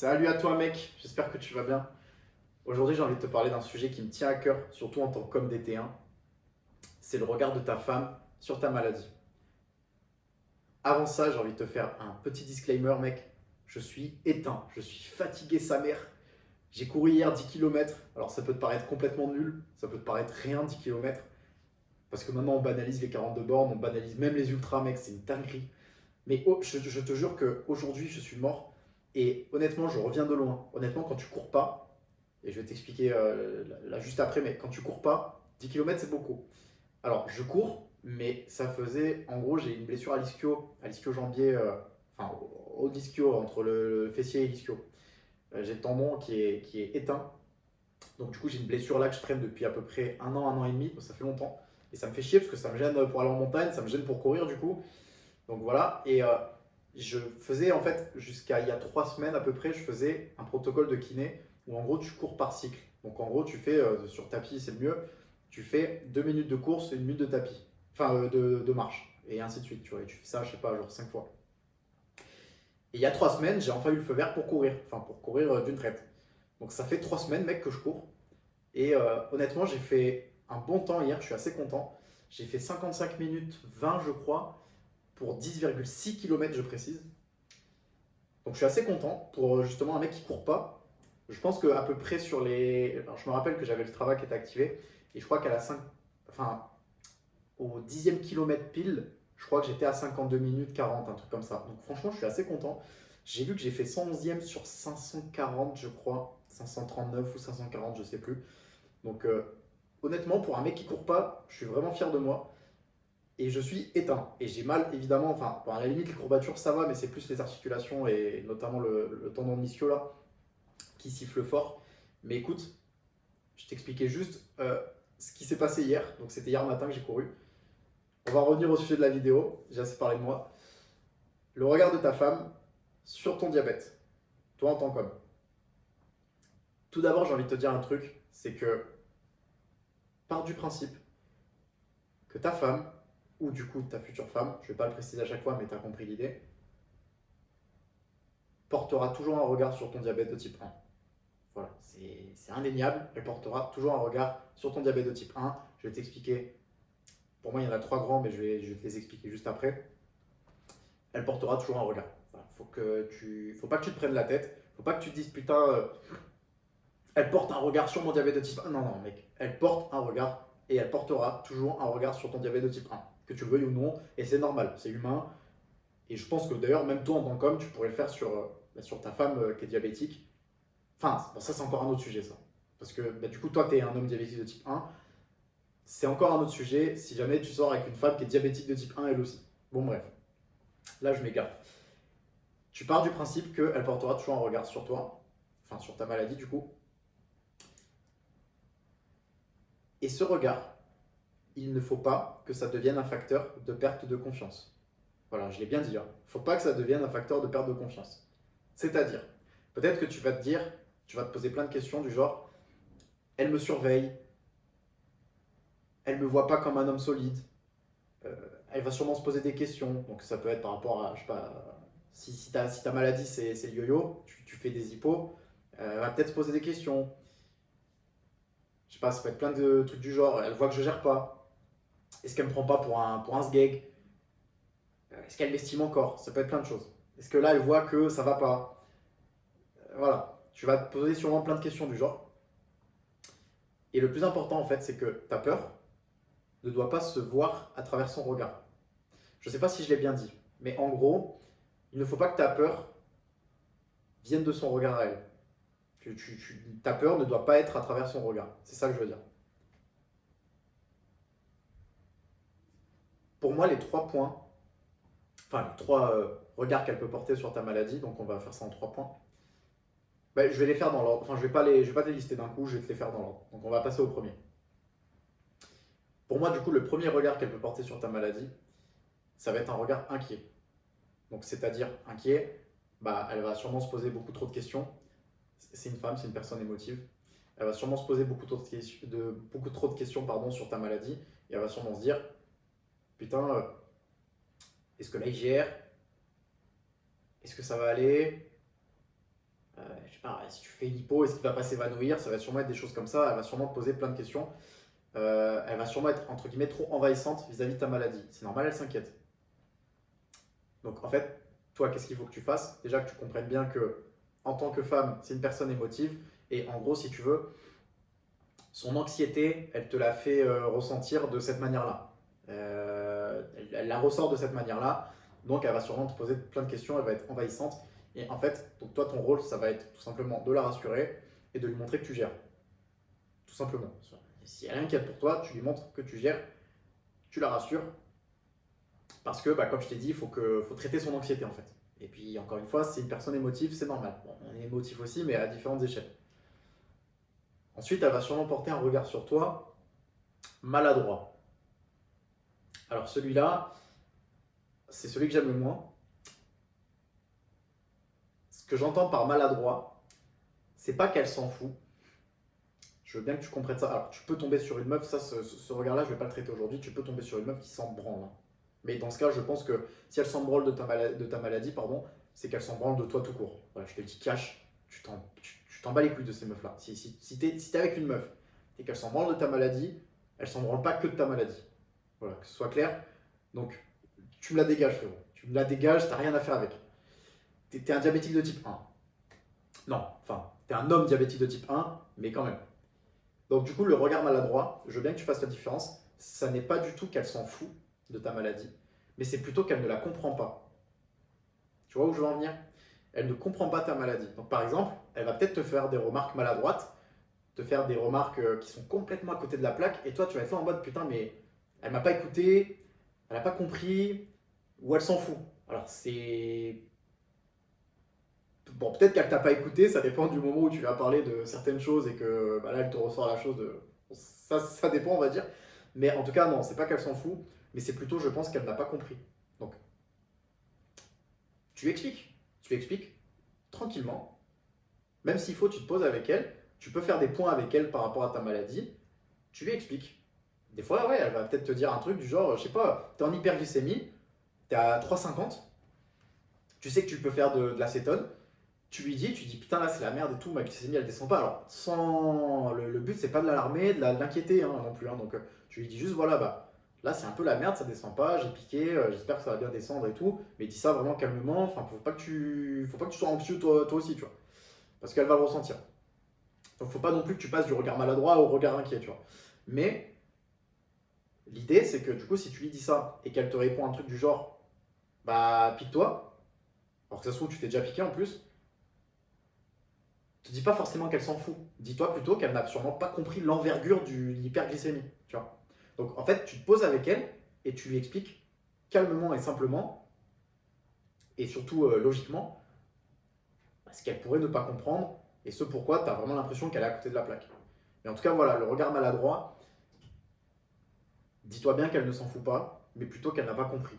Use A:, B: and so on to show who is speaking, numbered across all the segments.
A: Salut à toi mec, j'espère que tu vas bien. Aujourd'hui j'ai envie de te parler d'un sujet qui me tient à cœur, surtout en tant qu'homme d'été 1. C'est le regard de ta femme sur ta maladie. Avant ça, j'ai envie de te faire un petit disclaimer mec. Je suis éteint, je suis fatigué sa mère. J'ai couru hier 10 km. Alors ça peut te paraître complètement nul, ça peut te paraître rien 10 km. Parce que maintenant on banalise les 42 bornes, on banalise même les ultras mec, c'est une dinguerie. Mais je te jure qu'aujourd'hui je suis mort. Et honnêtement je reviens de loin. Honnêtement quand tu cours pas, et je vais t'expliquer là juste après, mais quand tu cours pas, 10 km c'est beaucoup. Alors je cours, mais ça faisait, en gros j'ai une blessure à l'ischio jambier, enfin au ischio, entre le fessier et l'ischio. J'ai le tendon qui est éteint, donc du coup j'ai une blessure là que je traîne depuis à peu près un an et demi, donc ça fait longtemps. Et ça me fait chier parce que ça me gêne pour aller en montagne, ça me gêne pour courir du coup. Donc voilà, et je faisais en fait, jusqu'à il y a 3 semaines à peu près, je faisais un protocole de kiné où en gros tu cours par cycle. Donc en gros tu fais, sur tapis c'est le mieux, tu fais 2 minutes de course et 1 minute de tapis, enfin de marche, et ainsi de suite, tu vois, et tu fais ça, je sais pas, genre 5 fois. Et il y a 3 semaines, j'ai enfin eu le feu vert pour courir, enfin pour courir d'une traite. Donc ça fait 3 semaines mec que je cours, et honnêtement j'ai fait un bon temps hier, je suis assez content. J'ai fait 55 minutes 20 je crois, pour 10,6 km je précise. Donc je suis assez content pour justement un mec qui court pas. Je pense qu'à peu près sur les. Alors je me rappelle que j'avais le Strava qui était activé et je crois qu'à la 5. Enfin, au 10e kilomètre pile, je crois que j'étais à 52 minutes 40, un truc comme ça. Donc franchement, je suis assez content. J'ai vu que j'ai fait 111e sur 540, je crois. 539 ou 540, je sais plus. Donc honnêtement, pour un mec qui court pas, je suis vraiment fier de moi. Et je suis éteint. Et j'ai mal, évidemment, enfin, bon, à la limite, les courbatures, ça va, mais c'est plus les articulations et notamment le tendon de l'ischio, là, qui siffle fort. Mais écoute, je t'expliquais juste ce qui s'est passé hier. Donc, c'était hier matin que j'ai couru. On va revenir au sujet de la vidéo. J'ai assez parlé de moi. Le regard de ta femme sur ton diabète, toi en tant qu'homme. Tout d'abord, j'ai envie de te dire un truc, c'est que pars du principe que ta femme, ou du coup ta future femme, je ne vais pas le préciser à chaque fois, mais tu as compris l'idée, portera toujours un regard sur ton diabète de type 1. Voilà, c'est indéniable. Elle portera toujours un regard sur ton diabète de type 1. Je vais t'expliquer. Pour moi, il y en a 3 grands, mais je vais te les expliquer juste après. Elle portera toujours un regard. Voilà, faut pas que tu te prennes la tête. Faut pas que tu te dises putain, elle porte un regard sur mon diabète de type 1. Non, non, mec. Elle porte un regard et elle portera toujours un regard sur ton diabète de type 1. Que tu le veuilles ou non. Et c'est normal, c'est humain. Et je pense que d'ailleurs, même toi en tant qu'homme, tu pourrais le faire sur ta femme qui est diabétique. Enfin, bon, ça c'est encore un autre sujet ça. Parce que du coup, toi, tu es un homme diabétique de type 1. C'est encore un autre sujet si jamais tu sors avec une femme qui est diabétique de type 1 elle aussi. Bon bref, là je m'égare. Tu pars du principe qu'elle portera toujours un regard sur toi, enfin sur ta maladie du coup. Et ce regard, il ne faut pas que ça devienne un facteur de perte de confiance. Voilà, je l'ai bien dit. Il ne faut pas que ça devienne un facteur de perte de confiance. C'est-à-dire, peut-être que tu vas te dire, tu vas te poser plein de questions du genre, elle me surveille, elle me voit pas comme un homme solide, euh, elle va sûrement se poser des questions. Donc ça peut être par rapport à, je sais pas, si ta maladie c'est le yo-yo, tu fais des hippos, elle va peut-être se poser des questions. Je sais pas, ça peut être plein de trucs du genre. Elle voit que je gère pas. Est-ce qu'elle me prend pas pour un sgeg? Est-ce qu'elle m'estime encore? Ça peut être plein de choses. Est-ce que là elle voit que ça va pas? Voilà. Tu vas te poser sûrement plein de questions du genre. Et le plus important en fait, c'est que ta peur ne doit pas se voir à travers son regard. Je sais pas si je l'ai bien dit, mais en gros, il ne faut pas que ta peur vienne de son regard à elle. Ta peur ne doit pas être à travers son regard. C'est ça que je veux dire. Pour moi, les 3 points, enfin les 3 regards qu'elle peut porter sur ta maladie, donc on va faire ça en 3 points. Ben, je vais les faire dans l'ordre. Enfin, je vais pas te les lister d'un coup, je vais te les faire dans l'ordre. Donc on va passer au premier. Pour moi, du coup, le premier regard qu'elle peut porter sur ta maladie, ça va être un regard inquiet. Donc c'est-à-dire inquiet, bah, elle va sûrement se poser beaucoup trop de questions. C'est une femme, c'est une personne émotive. Elle va sûrement se poser beaucoup trop de questions pardon, sur ta maladie. Et elle va sûrement se dire, putain, est-ce que là il gère? Est-ce que ça va aller? je sais pas, si tu fais une hypo, est-ce qu'il va pas s'évanouir? Ça va sûrement être des choses comme ça. Elle va sûrement te poser plein de questions. Elle va sûrement être, entre guillemets, trop envahissante vis-à-vis de ta maladie. C'est normal, elle s'inquiète. Donc, en fait, toi, qu'est-ce qu'il faut que tu fasses? Déjà que tu comprennes bien que, en tant que femme, c'est une personne émotive. Et en gros, si tu veux, son anxiété, elle te la fait ressentir de cette manière-là. Elle la ressort de cette manière-là. Donc, elle va sûrement te poser plein de questions. Elle va être envahissante. Et en fait, donc toi, ton rôle, ça va être tout simplement de la rassurer et de lui montrer que tu gères. Tout simplement. Si elle est inquiète pour toi, tu lui montres que tu gères, tu la rassures. Parce que, bah, comme je t'ai dit, faut traiter son anxiété en fait. Et puis, encore une fois, c'est une personne émotive, c'est normal. Bon, on est émotif aussi, mais à différentes échelles. Ensuite, elle va sûrement porter un regard sur toi maladroit. Alors, celui-là, c'est celui que j'aime le moins. Ce que j'entends par maladroit, c'est pas qu'elle s'en fout. Je veux bien que tu comprennes ça. Alors, tu peux tomber sur une meuf, ça, ce regard-là, je vais pas le traiter aujourd'hui. Tu peux tomber sur une meuf qui s'en branle, hein. Mais dans ce cas, je pense que si elle s'en branle de ta maladie, pardon, c'est qu'elle s'en branle de toi tout court. Voilà, je te le dis cash, tu t'en bats les couilles de ces meufs-là. Si t'es avec une meuf et qu'elle s'en branle de ta maladie, elle s'en branle pas que de ta maladie. Voilà, que ce soit clair. Donc, tu me la dégages, frérot. Tu me la dégages, t'as rien à faire avec. T'es un diabétique de type 1. Non, enfin, t'es un homme diabétique de type 1, mais quand même. Donc, du coup, le regard maladroit, je veux bien que tu fasses la différence. Ça n'est pas du tout qu'elle s'en fout de ta maladie, mais c'est plutôt qu'elle ne la comprend pas. Tu vois où je veux en venir? Elle ne comprend pas ta maladie. Donc, par exemple, elle va peut-être te faire des remarques maladroites, te faire des remarques qui sont complètement à côté de la plaque, et toi, tu vas être là en mode putain, mais elle m'a pas écouté, elle n'a pas compris, ou elle s'en fout. Alors, c'est. Bon, peut-être qu'elle t'a pas écouté, ça dépend du moment où tu lui as parlé de certaines choses et que bah là, elle te ressort la chose de. Ça dépend, on va dire. Mais en tout cas, non, c'est pas qu'elle s'en fout, mais c'est plutôt, je pense, qu'elle n'a pas compris. Donc, tu lui expliques. Tu lui expliques tranquillement. Même s'il faut, tu te poses avec elle. Tu peux faire des points avec elle par rapport à ta maladie. Tu lui expliques. Des fois, ouais, elle va peut-être te dire un truc du genre, je sais pas, t'es en hyperglycémie, t'es à 3,50, tu sais que tu peux faire de l'acétone. Tu lui dis, tu dis putain là c'est la merde et tout, ma glycémie elle descend pas. Alors sans le but c'est pas de l'alarmer, de l'inquiéter hein, non plus. Hein. Donc tu lui dis juste voilà bah là c'est un peu la merde, ça descend pas, j'ai piqué, j'espère que ça va bien descendre et tout. Mais dis ça vraiment calmement, enfin faut pas que tu sois anxieux toi aussi tu vois. Parce qu'elle va le ressentir. Donc faut pas non plus que tu passes du regard maladroit au regard inquiet tu vois. Mais l'idée c'est que du coup si tu lui dis ça et qu'elle te répond un truc du genre bah pique-toi, alors que ça se trouve tu t'es déjà piqué en plus. Te dis pas forcément qu'elle s'en fout. Dis-toi plutôt qu'elle n'a sûrement pas compris l'envergure de l'hyperglycémie. Tu vois. Donc en fait, tu te poses avec elle et tu lui expliques calmement et simplement, et surtout logiquement, ce qu'elle pourrait ne pas comprendre et ce pourquoi tu as vraiment l'impression qu'elle est à côté de la plaque. Mais en tout cas, voilà, le regard maladroit, dis-toi bien qu'elle ne s'en fout pas, mais plutôt qu'elle n'a pas compris.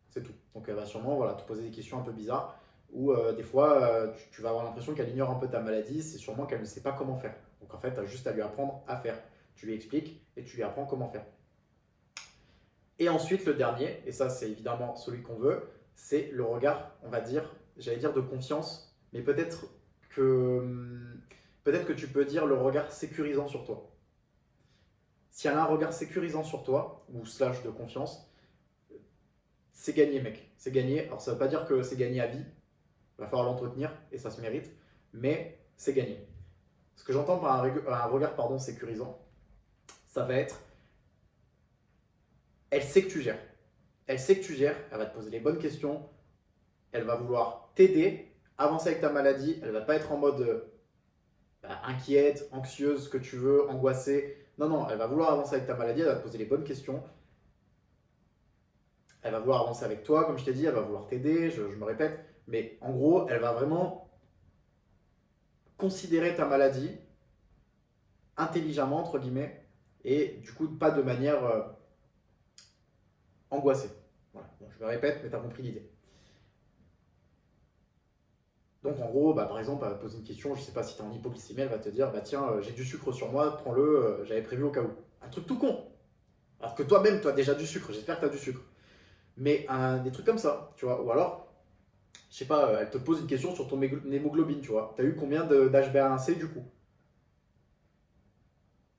A: C'est tout. Donc elle va sûrement voilà, te poser des questions un peu bizarres ou des fois tu vas avoir l'impression qu'elle ignore un peu ta maladie, c'est sûrement qu'elle ne sait pas comment faire. Donc en fait, tu as juste à lui apprendre à faire. Tu lui expliques et tu lui apprends comment faire. Et ensuite, le dernier, et ça c'est évidemment celui qu'on veut, c'est le regard, on va dire, j'allais dire de confiance, mais peut-être que tu peux dire le regard sécurisant sur toi. Si elle a un regard sécurisant sur toi, ou slash de confiance, c'est gagné, mec. C'est gagné. Alors, ça ne veut pas dire que c'est gagné à vie. Il va falloir l'entretenir et ça se mérite. Mais c'est gagné. Ce que j'entends par un regard pardon, sécurisant, ça va être elle sait que tu gères. Elle sait que tu gères. Elle va te poser les bonnes questions. Elle va vouloir t'aider, avancer avec ta maladie. Elle ne va pas être en mode inquiète, anxieuse, ce que tu veux, angoissée. Non, non, elle va vouloir avancer avec ta maladie. Elle va te poser les bonnes questions. Elle va vouloir avancer avec toi, comme je t'ai dit, elle va vouloir t'aider, je me répète, mais en gros, elle va vraiment considérer ta maladie intelligemment, entre guillemets, et du coup, pas de manière angoissée. Voilà. Bon, je me répète, mais tu as compris l'idée. Donc en gros, bah, par exemple, elle va te poser une question, je ne sais pas si tu es en hypoglycémie, elle va te dire, bah tiens, j'ai du sucre sur moi, prends-le, j'avais prévu au cas où. Un truc tout con. Alors que toi-même, tu as déjà du sucre, j'espère que tu as du sucre. Mais des trucs comme ça, tu vois. Ou alors, je sais pas, elle te pose une question sur ton hémoglobine, tu vois. T'as eu combien d'HbA1c du coup?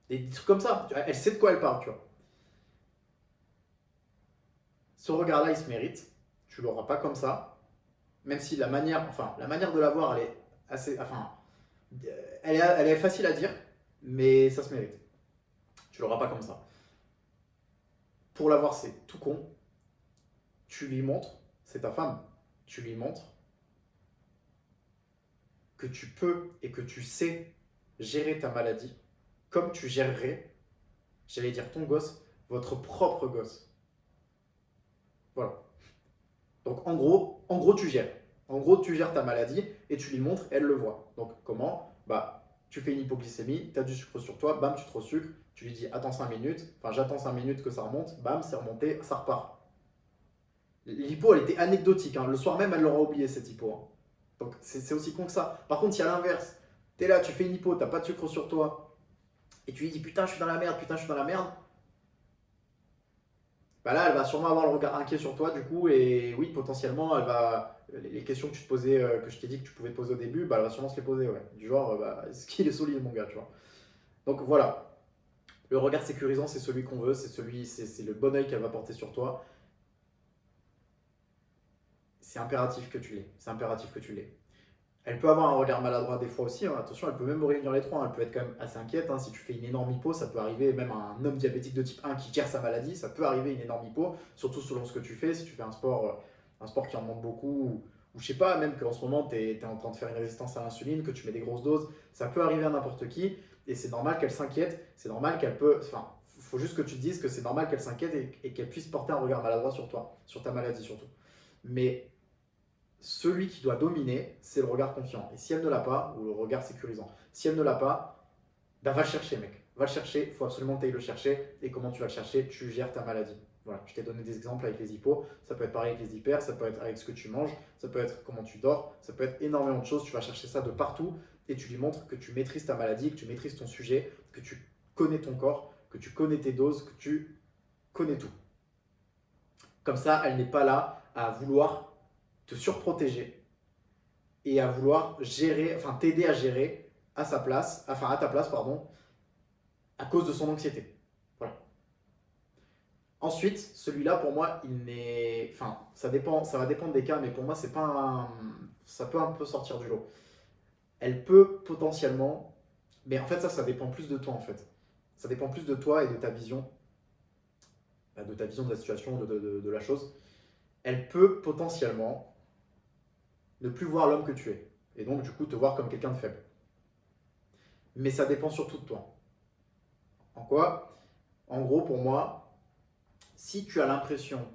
A: Des trucs comme ça. Elle sait de quoi elle parle, tu vois. Ce regard-là, il se mérite. Tu l'auras pas comme ça. Même si la manière de l'avoir, elle est assez, enfin, elle est facile à dire, mais ça se mérite. Tu l'auras pas comme ça. Pour l'avoir, c'est tout con. Tu lui montres, c'est ta femme, tu lui montres que tu peux et que tu sais gérer ta maladie comme tu gérerais, j'allais dire ton gosse, votre propre gosse. Voilà. Donc en gros, tu gères. En gros, tu gères ta maladie et tu lui montres, elle le voit. Donc comment? Bah, tu fais une hypoglycémie, tu as du sucre sur toi, bam, tu te resucres, tu lui dis attends 5 minutes, enfin j'attends 5 minutes que ça remonte, bam, c'est remonté, ça repart. L'hypo, elle était anecdotique, hein. Le soir même, elle l'aura oublié cette hypo, hein. Donc c'est aussi con que ça. Par contre, si à l'inverse, t'es là, tu fais une hypo, t'as pas de sucre sur toi, et tu lui dis putain, je suis dans la merde, putain, je suis dans la merde, bah là, elle va sûrement avoir le regard inquiet sur toi, du coup, et oui, potentiellement, elle va. Les questions que tu te posais, que je t'ai dit que tu pouvais te poser au début, bah, elle va sûrement se les poser, ouais. Du genre, bah, est-ce qu'il est solide, mon gars, tu vois. Donc voilà, le regard sécurisant, c'est celui qu'on veut, c'est le bon oeil qu'elle va porter sur toi. C'est impératif que tu l'aies. C'est impératif que tu l'aies. Elle peut avoir un regard maladroit des fois aussi, hein. Attention, elle peut même réunir les trois, hein. Elle peut être quand même assez inquiète, hein. Si tu fais une énorme hypo, ça peut arriver, même à un homme diabétique de type 1 qui gère sa maladie, ça peut arriver une énorme hypo, surtout selon ce que tu fais. Si tu fais un sport qui en demande beaucoup, ou je sais pas, même qu'en ce moment tu es en train de faire une résistance à l'insuline, que tu mets des grosses doses, ça peut arriver à n'importe qui, et c'est normal qu'elle s'inquiète, c'est normal qu'elle peut. Enfin, il faut juste que tu te dises que c'est normal qu'elle s'inquiète et qu'elle puisse porter un regard maladroit sur toi, sur ta maladie surtout. Mais celui qui doit dominer, c'est le regard confiant. Et si elle ne l'a pas, ou le regard sécurisant, si elle ne l'a pas, bah va le chercher, mec. Va le chercher, il faut absolument que tu ailles le chercher. Et comment tu vas le chercher? Tu gères ta maladie. Voilà, je t'ai donné des exemples avec les hypos, ça peut être pareil avec les hyper, ça peut être avec ce que tu manges, ça peut être comment tu dors, ça peut être énormément de choses. Tu vas chercher ça de partout et tu lui montres que tu maîtrises ta maladie, que tu maîtrises ton sujet, que tu connais ton corps, que tu connais tes doses, que tu connais tout. Comme ça, elle n'est pas là à vouloir te surprotéger et à vouloir gérer, enfin t'aider à gérer à sa place, enfin à ta place, pardon, à cause de son anxiété. Voilà. Ensuite, celui-là, pour moi, il n'est. Enfin, ça dépend, ça va dépendre des cas, mais pour moi, c'est pas un. Ça peut un peu sortir du lot. Elle peut potentiellement. Mais en fait, ça dépend plus de toi, en fait. Ça dépend plus de toi et de ta vision, de ta vision de la situation, de la chose. Elle peut potentiellement ne plus voir l'homme que tu es. Et donc, du coup, te voir comme quelqu'un de faible. Mais ça dépend surtout de toi. En quoi? En gros, pour moi, si tu as l'impression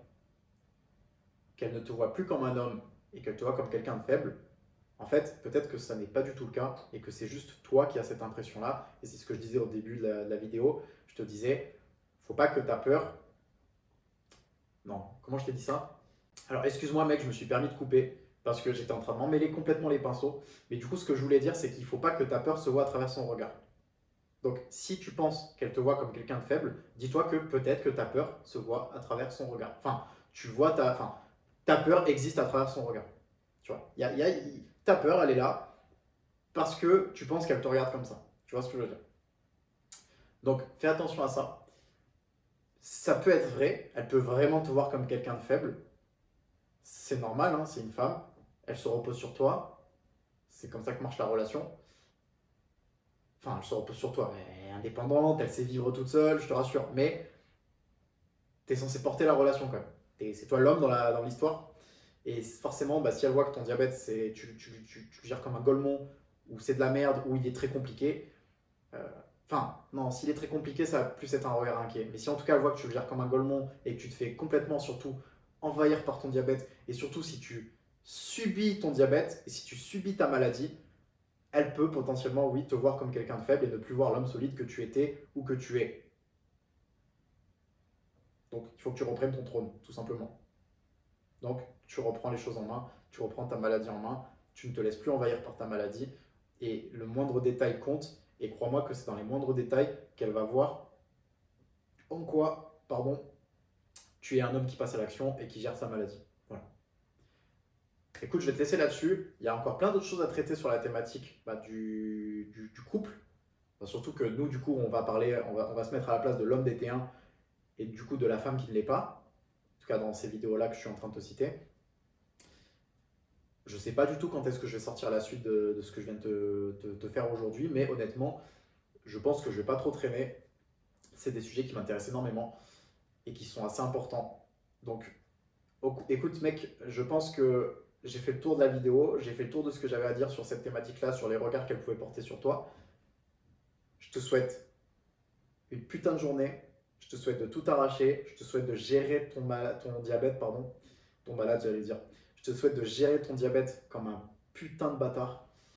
A: qu'elle ne te voit plus comme un homme et qu'elle te voit comme quelqu'un de faible, en fait, peut-être que ça n'est pas du tout le cas et que c'est juste toi qui as cette impression-là. Et c'est ce que je disais au début de la vidéo. Je te disais, faut pas que tu aies peur. Non, comment je t'ai dit ça? Alors, excuse-moi, mec, je me suis permis de couper parce que j'étais en train de m'emmêler complètement les pinceaux. Mais du coup, ce que je voulais dire, c'est qu'il faut pas que ta peur se voit à travers son regard. Donc, si tu penses qu'elle te voit comme quelqu'un de faible, dis-toi que peut-être que ta peur se voit à travers son regard. Enfin, ta peur existe à travers son regard. Tu vois, ta peur, elle est là parce que tu penses qu'elle te regarde comme ça. Tu vois ce que je veux dire? Donc, fais attention à ça. Ça peut être vrai, elle peut vraiment te voir comme quelqu'un de faible. C'est normal, hein, c'est une femme. Elle se repose sur toi. C'est comme ça que marche la relation. Enfin, elle se repose sur toi, mais elle est indépendante, elle sait vivre toute seule, je te rassure. Mais tu es censé porter la relation quand même. C'est toi l'homme dans l'histoire. Et forcément, bah, si elle voit que ton diabète, tu le gères comme un golemon, ou c'est de la merde, ou il est très compliqué. Enfin, non, s'il est très compliqué, ça va plus être un regard inquiet. Mais si en tout cas elle voit que tu le gères comme un golemon et que tu te fais complètement, surtout, envahir par ton diabète, et surtout si tu subis ton diabète et si tu subis ta maladie, elle peut potentiellement, oui, te voir comme quelqu'un de faible et ne plus voir l'homme solide que tu étais ou que tu es. Donc, il faut que tu reprennes ton trône, tout simplement. Donc, tu reprends les choses en main, tu reprends ta maladie en main, tu ne te laisses plus envahir par ta maladie, et le moindre détail compte, et crois-moi que c'est dans les moindres détails qu'elle va voir en quoi, pardon, tu es un homme qui passe à l'action et qui gère sa maladie. Voilà. Écoute, je vais te laisser là-dessus. Il y a encore plein d'autres choses à traiter sur la thématique du couple. Enfin, surtout que nous, du coup, on va parler, on va se mettre à la place de l'homme d'été 1 et du coup de la femme qui ne l'est pas. En tout cas, dans ces vidéos-là que je suis en train de te citer. Je ne sais pas du tout quand est-ce que je vais sortir la suite de ce que je viens de te faire aujourd'hui, mais honnêtement, je pense que je ne vais pas trop traîner. C'est des sujets qui m'intéressent énormément et qui sont assez importants. Donc, écoute, mec, je pense que j'ai fait le tour de la vidéo, j'ai fait le tour de ce que j'avais à dire sur cette thématique-là, sur les regards qu'elle pouvait porter sur toi. Je te souhaite une putain de journée. Je te souhaite de tout arracher. Je te souhaite de gérer ton diabète, pardon. Ton malade, j'allais dire. Je te souhaite de gérer ton diabète comme un putain de bâtard.